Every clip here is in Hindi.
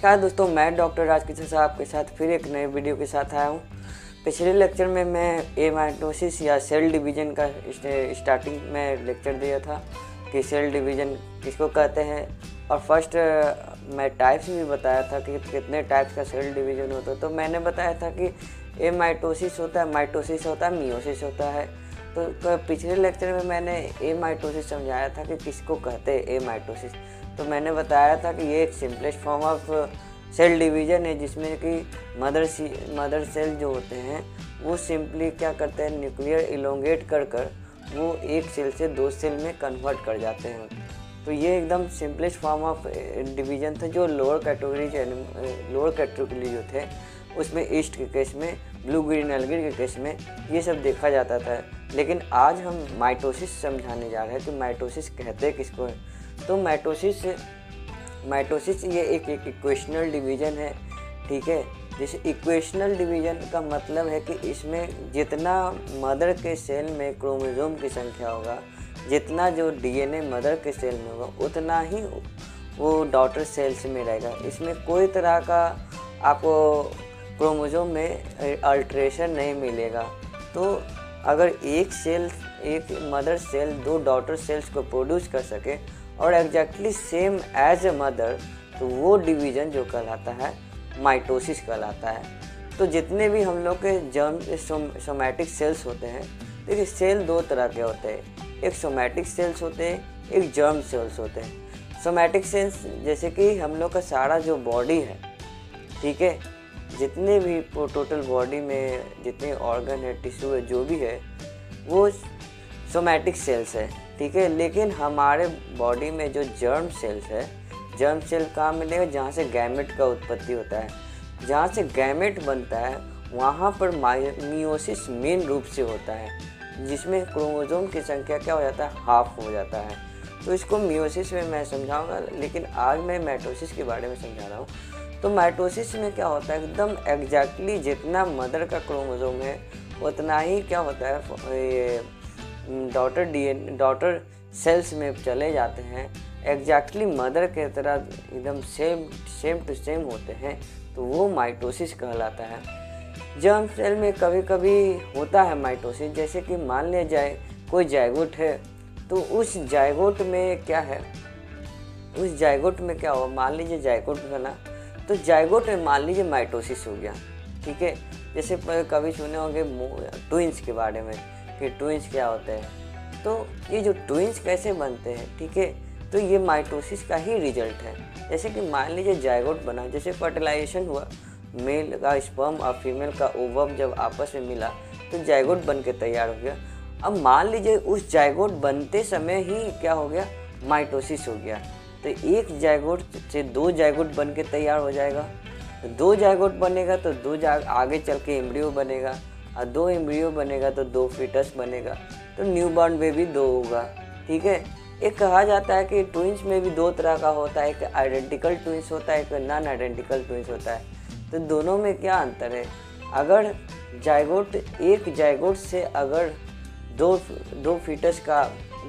नमस्कार दोस्तों, मैं डॉक्टर राजकिशन साहब आपके साथ फिर एक नए वीडियो के साथ आया हूँ। पिछले लेक्चर में मैं एमाइटोसिस या सेल डिवीज़न का स्टार्टिंग में लेक्चर दिया था कि सेल डिवीज़न किसको कहते हैं, और फर्स्ट मैं टाइप्स भी बताया था कि कितने टाइप्स का सेल डिवीज़न होता है। तो मैंने बताया था कि एमाइटोसिस होता है, माइटोसिस होता है, मियोसिस होता है। तो पिछले लेक्चर में मैंने एमाइटोसिस समझाया था कि किसको कहते हैं एमाइटोसिस। तो मैंने बताया था कि ये एक simplest form of cell division है, जिसमें कि मदर सेल जो होते हैं वो सिंपली क्या करते हैं, न्यूक्लियर इलोंगेट कर वो एक सेल से दो सेल में कन्वर्ट कर जाते हैं। तो ये एकदम सिंपलेस्ट फॉर्म ऑफ डिवीज़न था, जो लोअर कैटेगरी जो थे उसमें ईस्ट के केस में, ब्लू ग्रीन एल्गी के केस में ये सब देखा जाता था। लेकिन आज हम माइटोसिस समझाने जा रहे हैं कि माइटोसिस कहते किसको है। तो माइटोसिस ये एक इक्वेशनल डिवीज़न है, ठीक है। जैसे इक्वेशनल डिवीज़न का मतलब है कि इसमें जितना मदर के सेल में क्रोमोसोम की संख्या होगा, जितना जो डीएनए मदर के सेल में होगा, उतना ही वो डॉटर सेल्स में रहेगा। इसमें कोई तरह का आपको क्रोमोसोम में अल्ट्रेशन नहीं मिलेगा। तो अगर एक मदर सेल दो डॉटर सेल्स को प्रोड्यूस कर सके और exactly same as a mother, तो वो डिवीज़न जो कहलाता है माइटोसिस कहलाता है। तो जितने भी हम लोग के सोमैटिक सेल्स होते हैं, देखिए सेल दो तरह के होते हैं, एक सोमैटिक सेल्स होते हैं, एक जर्म सेल्स होते हैं। सोमैटिक सेल्स जैसे कि हम लोग का सारा जो बॉडी है, ठीक है, जितने भी टोटल बॉडी में जितने ऑर्गन है, टिश्यू है, जो भी है, वो सोमैटिक सेल्स है, ठीक है। लेकिन हमारे बॉडी में जो जर्म सेल्स है, जर्म सेल कहाँ मिलेगा, जहाँ से गैमेट का उत्पत्ति होता है, जहाँ से गैमेट बनता है वहाँ पर मियोसिस मेन रूप से होता है, जिसमें क्रोमोसोम की संख्या क्या हो जाता है, हाफ हो जाता है। तो इसको मियोसिस में मैं समझाऊंगा, लेकिन आज मैं माइटोसिस के बारे में समझा रहा हूँ। तो माइटोसिस में क्या होता है, एकदम एग्जैक्टली जितना मदर का क्रोमोसोम है उतना ही क्या होता है, ये डॉटर सेल्स में चले जाते हैं, एग्जैक्टली मदर के तरह एकदम सेम टू सेम होते हैं, तो वो माइटोसिस कहलाता है। जर्म सेल में कभी कभी होता है माइटोसिस, जैसे कि मान लिया जाए कोई जायगोट है, तो उस जायगोट में क्या है, उस जायगोट में क्या हो, मान लीजिए जायगोट बना, तो जायगोट में मान लीजिए माइटोसिस हो गया, ठीक है। जैसे कभी सुने होंगे ट्विंस के बारे में कि ट्विंस क्या होते हैं। तो ये जो ट्विंस कैसे बनते हैं, ठीक है, तो ये माइटोसिस का ही रिजल्ट है। जैसे कि मान लीजिए जायगोट बना, जैसे फर्टिलाइजेशन हुआ, मेल का स्पर्म और फीमेल का ओवम जब आपस में मिला तो जायगोट बन के तैयार हो गया। अब मान लीजिए उस जायगोट बनते समय ही क्या हो गया, माइटोसिस हो गया। तो एक जायगोट से दो जायगोट बन के तैयार हो जाएगा, तो दो जायगोट बनेगा तो आगे चल के एम्ब्रियो बनेगा, और दो एम्ब्रियो बनेगा तो दो फीटस बनेगा, तो न्यूबॉर्न बेबी दो होगा, ठीक है। एक कहा जाता है कि ट्विंस में भी दो तरह का होता है, एक आइडेंटिकल ट्विंस होता है, एक नॉन आइडेंटिकल ट्विंस होता है। तो दोनों में क्या अंतर है, अगर एक जायगोट से अगर दो फीटस का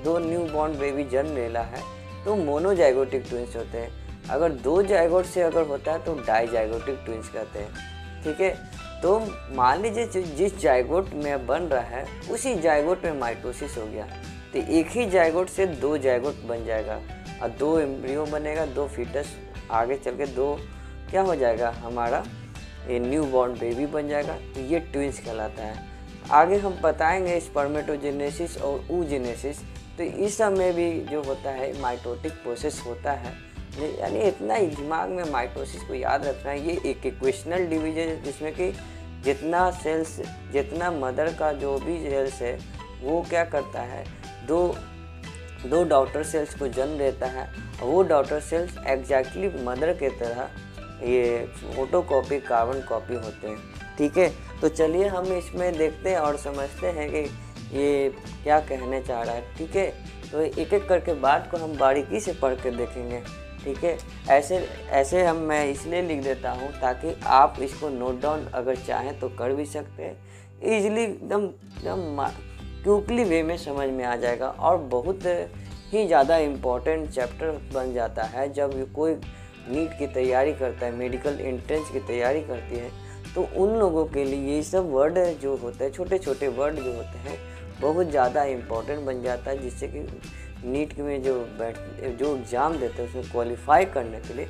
दो न्यूबॉर्न बेबी जन्म लेला है तो मोनोजाइगोटिक ट्विंस होते हैं। अगर दो जायगोट से अगर होता है तो डाइजाइगोटिक ट्विंस कहते हैं, ठीक है। तो मान लीजिए जिस जायगोट में बन रहा है उसी जायगोट में माइटोसिस हो गया, तो एक ही जायगोट से दो जायगोट बन जाएगा, और दो एम्ब्रियो बनेगा, दो फीटस, आगे चल के दो क्या हो जाएगा, हमारा ये न्यूबॉर्न बेबी बन जाएगा। तो ये ट्विंस कहलाता है। आगे हम बताएंगे स्पर्मेटोजेनेसिस और oogenesis। तो इस सब में भी जो होता है माइटोटिक प्रोसेस होता है, यानी इतना ही दिमाग में माइटोसिस को याद रखना है। ये एक इक्वेशनल डिवीजन है, जिसमें कि जितना मदर का जो भी सेल्स है वो क्या करता है, दो डॉटर सेल्स को जन्म देता है, और वो डॉटर सेल्स एग्जैक्टली मदर के तरह ये फोटोकॉपी कार्बन कॉपी होते हैं, ठीक है। तो चलिए हम इसमें देखते हैं और समझते हैं कि ये क्या कहने चाह रहा है, ठीक है। तो एक एक करके बात को हम बारीकी से पढ़ कर देखेंगे, ठीक है। ऐसे मैं इसलिए लिख देता हूँ ताकि आप इसको नोट डाउन अगर चाहें तो कर भी सकते हैं, ईजिली एकदम क्विकली वे में समझ में आ जाएगा, और बहुत ही ज़्यादा इम्पोर्टेंट चैप्टर बन जाता है जब कोई नीट की तैयारी करता है, मेडिकल एंट्रेंस की तैयारी करती है, तो उन लोगों के लिए ये सब वर्ड जो होते हैं, छोटे छोटे वर्ड जो होते हैं, बहुत ज़्यादा इम्पोर्टेंट बन जाता है, जिससे कि नीट में जो एग्ज़ाम देते हैं उसमें क्वालिफाई करने के लिए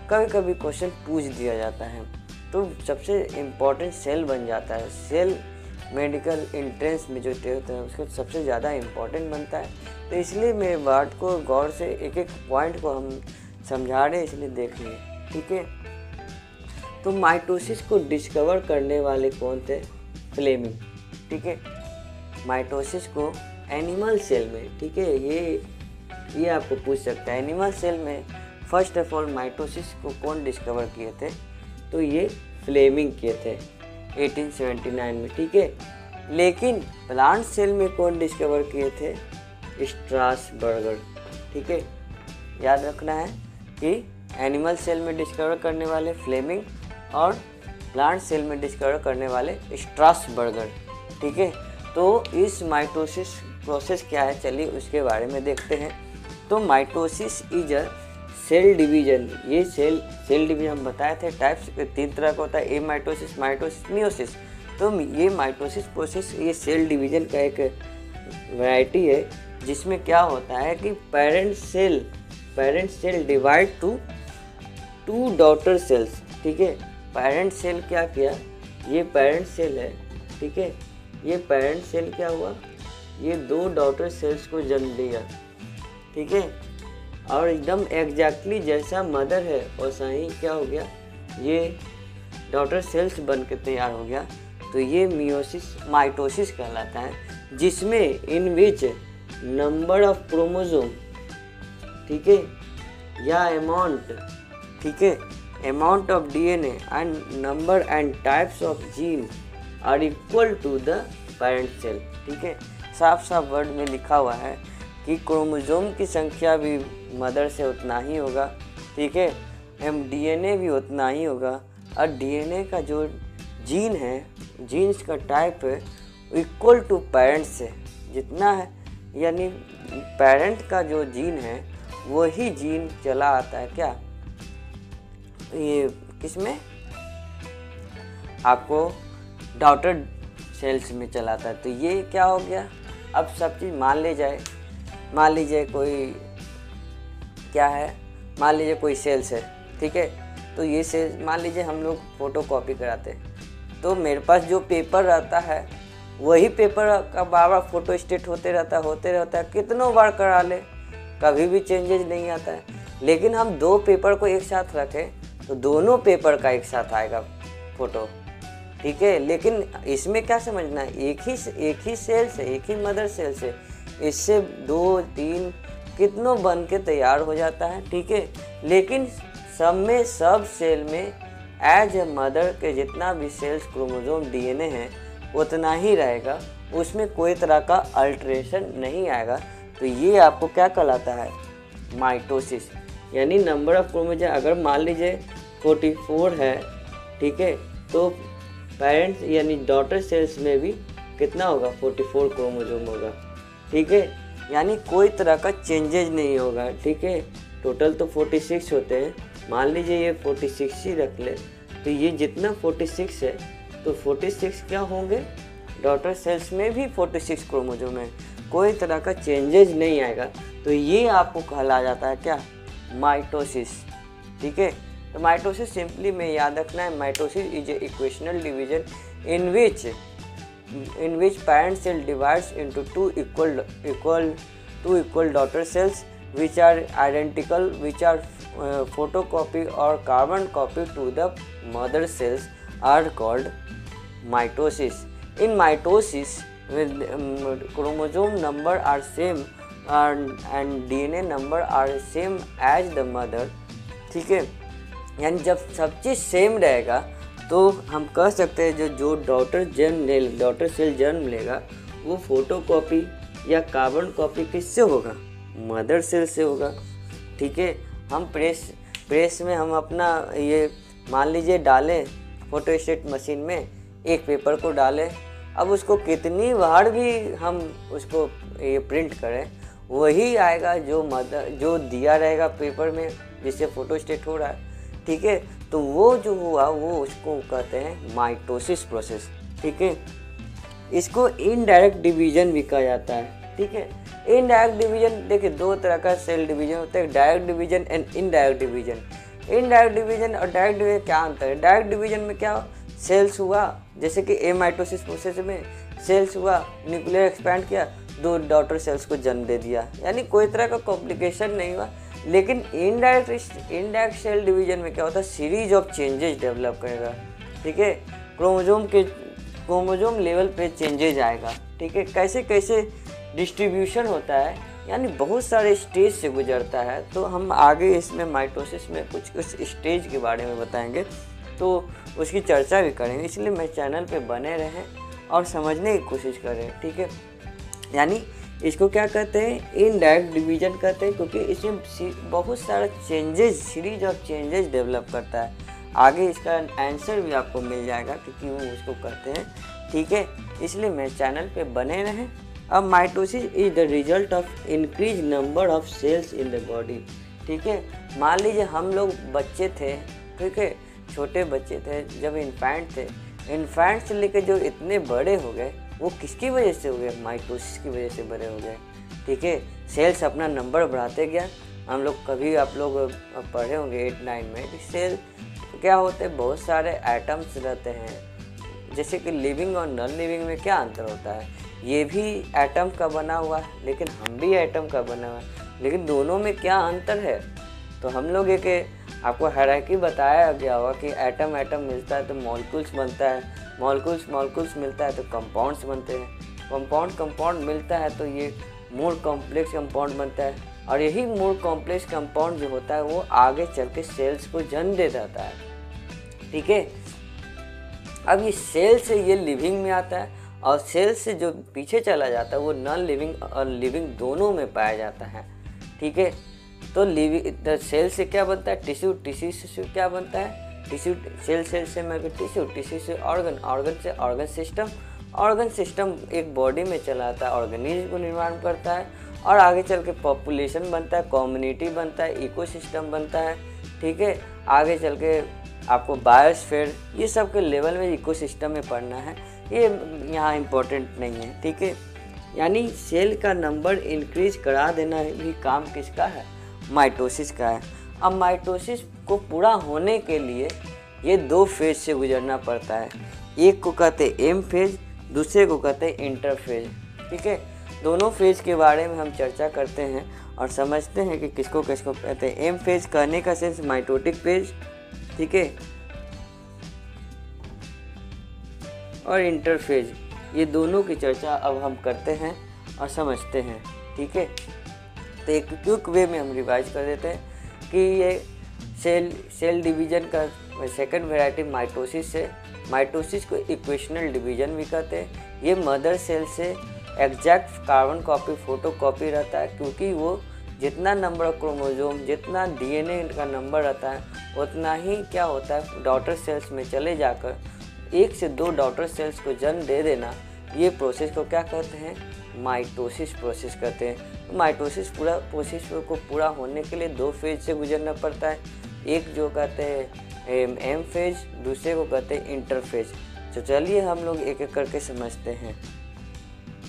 कभी कभी क्वेश्चन पूछ दिया जाता है। तो सबसे इम्पोर्टेंट सेल बन जाता है, सेल मेडिकल एंट्रेंस में जो होते हैं उसको सबसे ज़्यादा इम्पोर्टेंट बनता है। तो इसलिए मेरे बात को गौर से एक एक पॉइंट को हम समझा रहे हैं, इसलिए देख लिए, ठीक है। तो माइटोसिस को डिस्कवर करने वाले कौन थे? फ्लेमिंग, ठीक है। माइटोसिस को एनिमल सेल में, ठीक है, ये आपको पूछ सकता है, एनिमल सेल में फर्स्ट ऑफ ऑल माइटोसिस को कौन डिस्कवर किए थे? तो ये फ्लेमिंग किए थे 1879 में, ठीक है। लेकिन प्लांट सेल में कौन डिस्कवर किए थे? स्ट्रासबर्गर, ठीक है। याद रखना है कि एनिमल सेल में डिस्कवर करने वाले फ्लेमिंग और प्लांट सेल में डिस्कवर करने वाले स्ट्रासबर्गर, ठीक है। तो इस माइटोसिस प्रोसेस क्या है, चलिए उसके बारे में देखते हैं। तो mitosis is a cell division, ये सेल डिवीजन हम बताए थे टाइप्स 3 तरह का होता है, ए माइटोसिस, माइटोसिस, मियोसिस। तो ये माइटोसिस प्रोसेस ये सेल डिवीजन का एक वैरायटी है, जिसमें क्या होता है कि parent cell divide to 2 daughter cells, ठीक है। पेरेंट सेल क्या किया, ये पेरेंट सेल है, ठीक है, ये पेरेंट सेल क्या हुआ, ये 2 डॉटर सेल्स को जन्म दिया, ठीक है। और एकदम एग्जैक्टली जैसा मदर है वैसा ही क्या हो गया, ये डॉटर सेल्स बन के तैयार हो गया। तो ये माइटोसिस कहलाता है, जिसमें in which number of chromosome, ठीक है, या अमाउंट, ठीक है, amount of DNA and number and types of gene are equal to the parent cell, ठीक है। साफ साफ वर्ड में लिखा हुआ है कि क्रोमोसोम की संख्या भी मदर से उतना ही होगा, ठीक है, डीएनए भी उतना ही होगा, और डीएनए का जो जीन है, जीन्स का टाइप है इक्वल टू पेरेंट से जितना है, यानी पेरेंट का जो जीन है वही जीन चला आता है क्या, ये किसमें, आपको डॉटर सेल्स में चलाता है। तो ये क्या हो गया, अब सब चीज़ मान लीजिए कोई क्या है, मान लीजिए कोई सेल्स है, ठीक है। तो ये सेल्स मान लीजिए हम लोग फ़ोटो कॉपी कराते हैं, तो मेरे पास जो पेपर रहता है वही पेपर का बार बार फ़ोटो स्टेट होते रहता है, कितनों बार करा ले कभी भी चेंजेस नहीं आता है। लेकिन हम 2 पेपर को एक साथ रखें तो दोनों पेपर का एक साथ आएगा फ़ोटो, ठीक है। लेकिन इसमें क्या समझना है, एक ही सेल से, एक ही मदर सेल से इससे 2, 3 कितनों बन के तैयार हो जाता है, ठीक है। लेकिन सब सेल में एज ए मदर के जितना भी सेल्स क्रोमोसोम डीएनए है उतना ही रहेगा, उसमें कोई तरह का अल्टरेशन नहीं आएगा। तो ये आपको क्या कहलाता है, माइटोसिस। यानी नंबर ऑफ क्रोमोसोम अगर मान लीजिए 44 है, ठीक है, तो पेरेंट्स यानी डॉटर सेल्स में भी कितना होगा, 44 क्रोमोसोम होगा, ठीक है। यानी कोई तरह का चेंजेज नहीं होगा, ठीक है। टोटल तो 46 होते हैं, मान लीजिए ये 46 ही रख ले, तो ये जितना 46 है तो 46 क्या होंगे, डॉटर सेल्स में भी 46 क्रोमोसोम है, कोई तरह का चेंजेज नहीं आएगा। तो ये आपको कहला जाता है क्या, माइटोसिस, ठीक है। तो माइटोसिस सिंपली में याद रखना है, mitosis is a equational division in which parent cell divides into 2 equal daughter cells which are identical, which are photocopy or carbon copy to the mother cells are called mitosis. In mitosis, chromosome number are same and DNA number are same as the mother, ठीक है। यानी जब सब चीज़ सेम रहेगा तो हम कह सकते हैं जो डॉटर सेल जन्म लेगा वो फोटोकॉपी या कार्बन कॉपी किससे होगा, मदर सेल से होगा, ठीक है। हम प्रेस में हम अपना ये मान लीजिए डालें फोटोस्टेट मशीन में, एक पेपर को डालें, अब उसको कितनी बार भी हम उसको ये प्रिंट करें वही आएगा जो दिया रहेगा पेपर में जिससे फोटोस्टेट हो रहा है, ठीक है। तो वो जो हुआ वो उसको कहते हैं माइटोसिस प्रोसेस, ठीक है। इसको इनडायरेक्ट डिवीजन भी कहा जाता है, ठीक है। इनडायरेक्ट डिवीजन देखिए दो तरह का सेल डिवीजन होता है, direct division and indirect division. Indirect division और डायरेक्ट डिवीजन क्या अंतर है? डायरेक्ट डिवीजन में क्या सेल्स हुआ, जैसे कि एमाइटोसिस प्रोसेस में सेल्स हुआ, न्यूक्लियर एक्सपैंड किया, 2 डॉटर सेल्स को जन्म दे दिया, यानी कोई तरह का कॉम्प्लिकेशन नहीं हुआ। लेकिन इनडायरेक्ट सेल डिवीजन में क्या होता है? सीरीज ऑफ चेंजेस डेवलप करेगा, ठीक है। क्रोमोजोम लेवल पे चेंजेज आएगा, ठीक है। कैसे कैसे डिस्ट्रीब्यूशन होता है, यानी बहुत सारे स्टेज से गुजरता है। तो हम आगे इसमें माइटोसिस में कुछ स्टेज के बारे में बताएंगे, तो उसकी चर्चा भी करेंगे। इसलिए मैं चैनल पे बने रहें और समझने की कोशिश करें, ठीक है। यानी इसको क्या कहते हैं? इनडायरेक्ट डिवीजन कहते हैं, क्योंकि इसमें बहुत सारा changes, series of changes develop करता है। आगे इसका आंसर भी आपको मिल जाएगा कि क्यों उसको कहते हैं, ठीक है। इसलिए मेरे चैनल पे बने रहें। अब mitosis is the result of increase number of cells in the body, ठीक है। मान लीजिए हम लोग बच्चे थे, ठीक है, छोटे बच्चे थे, जब इन्फेंट थे, इन्फेंट से लेकर जो इतने बड़े हो गए वो किसकी वजह से हो गए? माइटोसिस की वजह से बड़े हो गए, ठीक है। सेल्स अपना नंबर बढ़ाते गया। हम लोग कभी आप लोग पढ़े होंगे 8-9 में कि सेल क्या होते हैं? बहुत सारे एटम्स रहते हैं। जैसे कि लिविंग और नॉन लिविंग में क्या अंतर होता है? ये भी एटम का बना हुआ है, लेकिन हम भी एटम का बना हुआ है, लेकिन दोनों में क्या अंतर है? तो हम लोग एक आपको हायरार्की बताया गया होगा कि एटम मिलता है तो मॉलिक्यूल्स बनता है, मॉलिक्यूल्स मिलता है तो कंपाउंड्स बनते हैं, कंपाउंड मिलता है तो ये मोर कॉम्प्लेक्स कंपाउंड बनता है, और यही मोर कॉम्प्लेक्स कंपाउंड जो होता है वो आगे चल के सेल्स को जन्म दे जाता है, ठीक है। अब ये सेल से ये लिविंग में आता है, और सेल से जो पीछे चला जाता है वो नॉन लिविंग और लिविंग दोनों में पाया जाता है, ठीक है। तो लिविंग सेल से क्या बनता है? टिश्यू से क्या बनता है? टिश्यू सेल से मिलकर टिश्यू से ऑर्गन से ऑर्गन सिस्टम एक बॉडी में चलाता है, ऑर्गेनिज्म को निर्माण करता है, और आगे चल के पॉपुलेशन बनता है, कम्युनिटी बनता है, इकोसिस्टम बनता है, ठीक है। आगे चल के आपको बायोस्फीयर, ये सब के लेवल में इकोसिस्टम में पढ़ना है, ये यहाँ इम्पोर्टेंट नहीं है, ठीक है। यानी सेल का नंबर इंक्रीज करा देना भी काम किसका है? माइटोसिस का है। अब माइटोसिस को पूरा होने के लिए ये 2 फेज से गुजरना पड़ता है। एक को कहते हैं एम फेज, दूसरे को कहते हैं इंटर फेज, ठीक है। दोनों फेज के बारे में हम चर्चा करते हैं और समझते हैं कि किसको किसको कहते हैं। एम फेज कहने का सेंस माइटोटिक फेज, ठीक है, और इंटर फेज, ये दोनों की चर्चा अब हम करते हैं और समझते हैं, ठीक है। तो एक क्विक वे में हम रिवाइज कर देते हैं कि ये सेल डिवीजन का सेकंड वैरायटी माइटोसिस है। माइटोसिस को इक्वेशनल डिवीजन भी कहते हैं। ये मदर सेल से एग्जैक्ट कार्बन कॉपी फोटोकॉपी रहता है, क्योंकि वो जितना नंबर ऑफ क्रोमोसोम, जितना डीएनए का नंबर रहता है, उतना ही क्या होता है डॉटर सेल्स में चले जाकर 1 से 2 डॉटर सेल्स को जन्म दे देना। ये प्रोसेस को क्या कहते हैं? माइटोसिस प्रोसेस कहते हैं। माइटोसिस प्रोसेस को पूरा होने के लिए 2 फेज से गुजरना पड़ता है। एक जो कहते हैं एम फेज, दूसरे को कहते हैं इंटर फेज। तो चलिए हम लोग एक एक करके समझते हैं।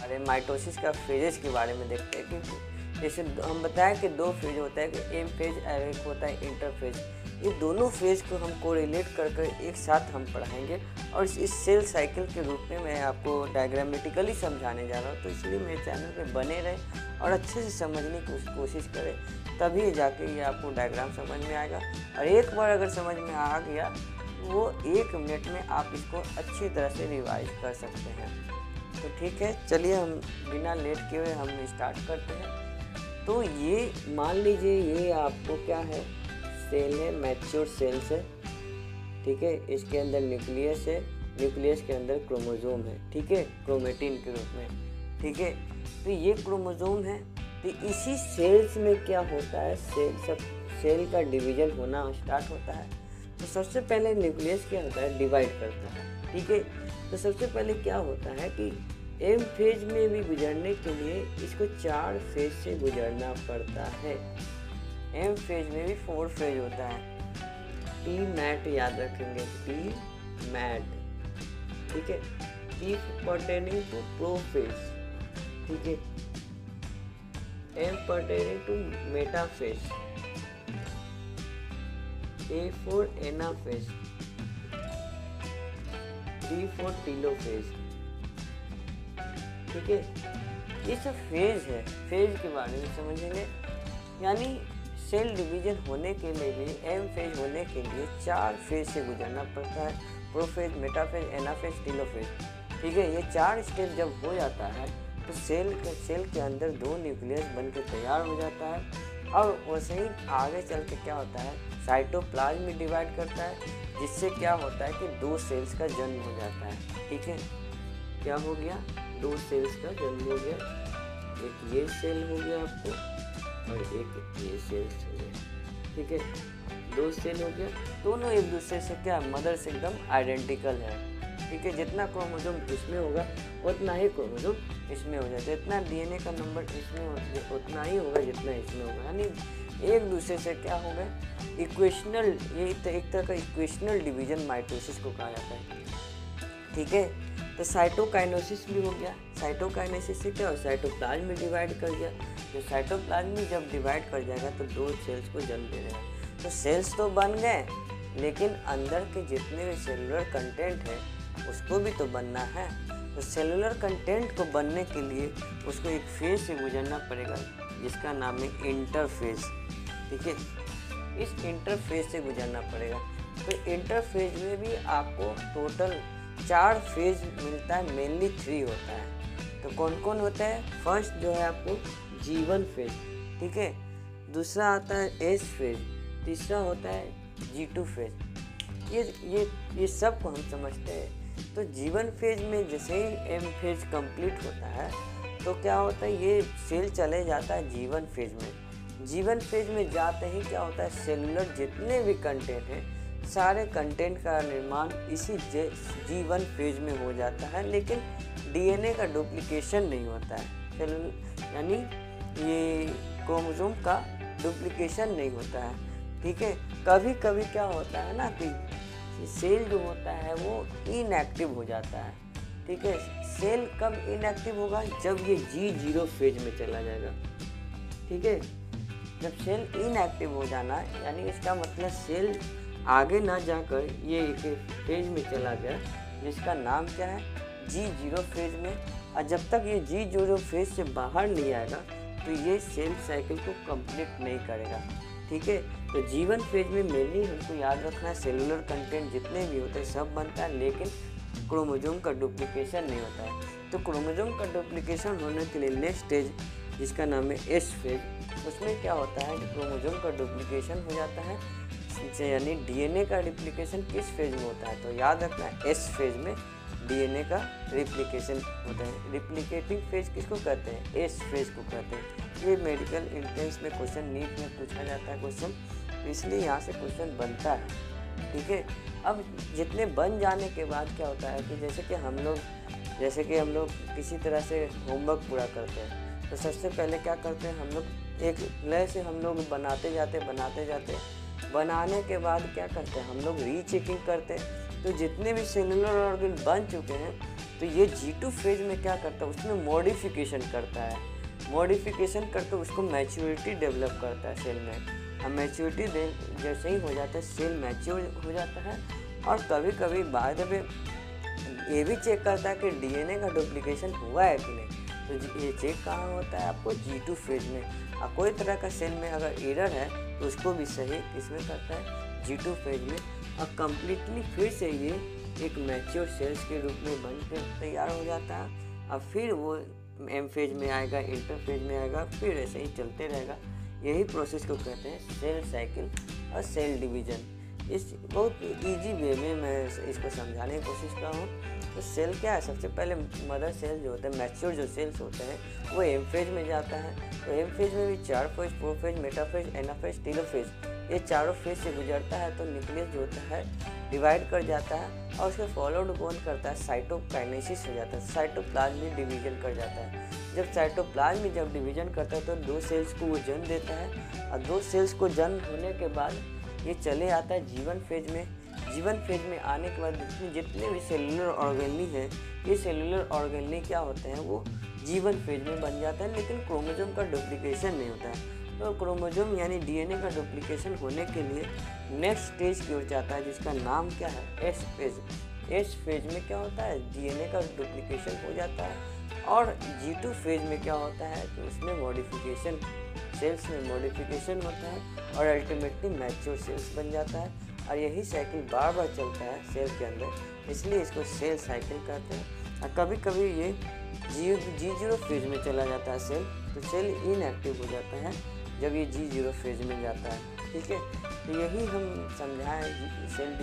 अरे माइटोसिस का फेजेस के बारे में देखते हैं कि जैसे हम बताएं कि 2 फेज होता है कि एम फेज और एक होता है इंटर फेज। ये दोनों फेज को हम कोरिलेट कर एक साथ हम पढ़ाएंगे, और इस सेल साइकिल के रूप में मैं आपको डायग्रामेटिकली समझाने जा रहा हूँ। तो इसलिए मेरे चैनल पे बने रहें और अच्छे से समझने की कोशिश करें, तभी जाके ये आपको डायग्राम समझ में आएगा। और एक बार अगर समझ में आ गया वो 1 मिनट में आप इसको अच्छी तरह से रिवाइज कर सकते हैं। तो ठीक है, चलिए हम बिना लेट किए हुए हम स्टार्ट करते हैं। तो ये मान लीजिए ये आपको क्या है, सेल है, मैच्योर सेल्स है, ठीक है। इसके अंदर न्यूक्लियस है, न्यूक्लियस के अंदर क्रोमोसोम है, ठीक है, क्रोमेटिन के रूप में, ठीक है। तो ये क्रोमोसोम है। तो इसी सेल्स में क्या होता है, सेल का डिवीजन होना स्टार्ट होता है। तो सबसे पहले न्यूक्लियस क्या होता है, डिवाइड करता है, ठीक है। तो सबसे पहले क्या होता है कि एम फेज में भी गुजरने के लिए इसको 4 फेज से गुजरना पड़ता है। एम फेज में भी 4 फेज होता है, टी मैट याद रखेंगे, टी मैट, ठीक है। P pertaining to प्रोफेज, ठीक है। M pertaining to metaphase, A for anaphase, T for telophase, ठीक है। ये सब फेज है, फेज के बारे में समझेंगे। यानी सेल डिवीजन होने के लिए भी, एम फेज होने के लिए 4 फेज से गुजरना पड़ता है, प्रोफेज, मेटाफेज, एनाफेज, टीलोफेज, ठीक है। ये 4 स्टेप जब हो जाता है तो सेल के अंदर 2 न्यूक्लियस बन के तैयार हो जाता है। और वैसे ही आगे चल के क्या होता है, साइटोप्लाज्म में डिवाइड करता है, जिससे क्या होता है कि 2 सेल्स का जन्म हो जाता है, ठीक है। क्या हो गया, 2 सेल्स का जन्म हो गया, एक ये सेल हो गया आपको और एक ये सेल्स हो गया, ठीक है। 2 सेल हो गया, दोनों एक दूसरे से क्या, मदर से एकदम आइडेंटिकल है, ठीक है। जितना क्रोमोसोम इसमें होगा उतना ही क्रोमोसोम इसमें हो जाता है, जितना डीएनए का नंबर इसमें उतना ही होगा जितना इसमें होगा। यानी एक दूसरे से क्या होगा, इक्वेशनल, ये एक तरह का इक्वेशनल डिवीजन माइटोसिस को कहा जाता है, ठीक है। तो साइटोकाइनेसिस भी हो गया, साइटोकाइनेसिस से क्या हो, साइटोप्लाज्म में डिवाइड कर गया। जो साइटोप्लाज्म में जब डिवाइड कर जाएगा तो 2 सेल्स को जन्म दे देगा। तो सेल्स तो बन गए, लेकिन अंदर के जितने भी सेलुलर कंटेंट है उसको भी तो बनना है। तो सेलुलर कंटेंट को बनने के लिए उसको एक फेज से गुजरना पड़ेगा, जिसका नाम है इंटरफेज, ठीक है। इस इंटरफेज से गुजरना पड़ेगा। तो इंटरफेज में भी आपको टोटल 4 फेज मिलता है, मेनली 3 होता है। तो कौन कौन होता है, फर्स्ट जो है आपको G1 फेज, ठीक है। दूसरा आता है S फेज, तीसरा होता है G2 फेज। ये सब को हम समझते हैं। तो G1 फेज में जैसे ही M फेज कंप्लीट होता है तो क्या होता है, ये सेल चले जाता है G1 फेज में। G1 फेज में जाते ही क्या होता है, सेलुलर जितने भी कंटेंट हैं सारे कंटेंट का निर्माण इसी G1 फेज में हो जाता है, लेकिन डीएनए का डुप्लीकेशन नहीं होता है, यानी ये क्रोमोसोम का डुप्लीकेशन नहीं होता है, ठीक है। कभी कभी क्या होता है ना कि सेल जो होता है वो इनएक्टिव हो जाता है, ठीक है। सेल कब इनएक्टिव होगा, जब ये G0 फेज में चला जाएगा, ठीक है। जब सेल इनएक्टिव हो जाना यानी इसका मतलब सेल आगे ना जाकर ये एक फेज में चला गया, जिसका नाम क्या है, G0 फेज में। और जब तक ये G0 फेज से बाहर नहीं आएगा तो ये सेल साइकिल को कंप्लीट नहीं करेगा, ठीक है। तो G1 फेज में मेनली हमको याद रखना है, सेलुलर कंटेंट जितने भी होते हैं सब बनता है, लेकिन क्रोमोसोम का डुप्लीकेशन नहीं होता है। तो क्रोमोसोम का डुप्लीकेशन होने के लिए नेक्स्ट स्टेज, जिसका नाम है S फेज, उसमें क्या होता है, क्रोमोसोम का डुप्लीकेशन हो जाता है। यानी डीएनए का रिप्लिकेशन किस फेज में होता है, तो याद रखना है S फेज में डीएनए का रिप्लिकेशन होता है। रिप्लिकेटिंग फेज किसको कहते हैं, S फेज को कहते हैं। ये मेडिकल एंट्रेंस में क्वेश्चन, नीट में पूछा जाता है क्वेश्चन, तो इसलिए यहाँ से क्वेश्चन बनता है, ठीक है। अब जितने बन जाने के बाद क्या होता है कि जैसे कि हम लोग किसी तरह से होमवर्क पूरा करते हैं, तो सबसे पहले क्या करते हैं, हम लोग एक लय से हम लोग बनाते जाते बनाने के बाद क्या करते हैं, हम लोग रीचेकिंग करते हैं। तो जितने भी सेलुलर ऑर्गन बन चुके हैं तो ये G2 फेज में क्या करता है, उसमें मॉडिफिकेशन करता है, मॉडिफिकेशन करके उसको मैच्योरिटी डेवलप करता है सेल में। अब मैच्योरिटी जैसे ही हो जाता है, सेल मैच्योर हो जाता है। और कभी कभी बाद में ये भी चेक करता है कि डीएनए का डुप्लीकेशन हुआ है कि नहीं। तो ये चेक कहाँ होता है, आपको G2 फेज में। और कोई तरह का सेल में अगर एरर है तो उसको भी सही किसमें करता है, G2 फेज में। और कम्प्लीटली फिर से ये एक मैच्योर सेल्स के रूप में बन के तैयार हो जाता है। और फिर वो M फेज में आएगा, इंटर फेज में आएगा, फिर ऐसे ही चलते रहेगा। यही प्रोसेस को कहते हैं सेल साइकिल और सेल डिवीजन। इस बहुत इजी वे में मैं इसको समझाने की कोशिश कर रहा हूँ। तो सेल क्या है, सबसे पहले मदर सेल जो होता है, मैच्योर जो सेल्स होते हैं, वो M फेज में जाता है। तो M फेज में भी 4 phase, prophase, metaphase, anaphase, telophase, ये चारों फेज से गुजरता है। तो न्यूक्लियस जो होता है डिवाइड कर जाता है और उसके फॉलोड कौन करता है, साइटोकाइनेसिस हो जाता है, साइटोप्लाज्म में डिवीजन कर जाता है। जब साइटोप्लाज्म में जब डिवीजन करता है तो 2 सेल्स को वो जन्म देता है। और 2 सेल्स को जन्म होने के बाद ये चले आता है जीवन फेज में। जीवन फेज में आने के बाद जितने भी सेलुलर ऑर्गेनली हैं, ये सेलुलर ऑर्गेनली क्या होते हैं, वो जीवन फेज में बन जाता है, लेकिन क्रोमोसोम का डुप्लीकेशन नहीं होता है। तो क्रोमोसोम यानी डीएनए का डुप्लीकेशन होने के लिए नेक्स्ट स्टेज की ओर जाता है, जिसका नाम क्या है, एस फेज। एस फेज में क्या होता है, डीएनए का डुप्लीकेशन हो जाता है। और G2 फेज में क्या होता है कि उसमें मॉडिफिकेशन, सेल्स में मॉडिफिकेशन होता है और अल्टीमेटली मैच्योर सेल्स बन जाता है। और यही साइकिल बार बार चलता है सेल के अंदर, इसलिए इसको सेल साइकिल कहते हैं। और कभी कभी ये G0 फेज में चला जाता है सेल, तो सेल इनएक्टिव हो जाता है जब ये G0 फेज में जाता है। ठीक है, तो यही हम समझाएं सेल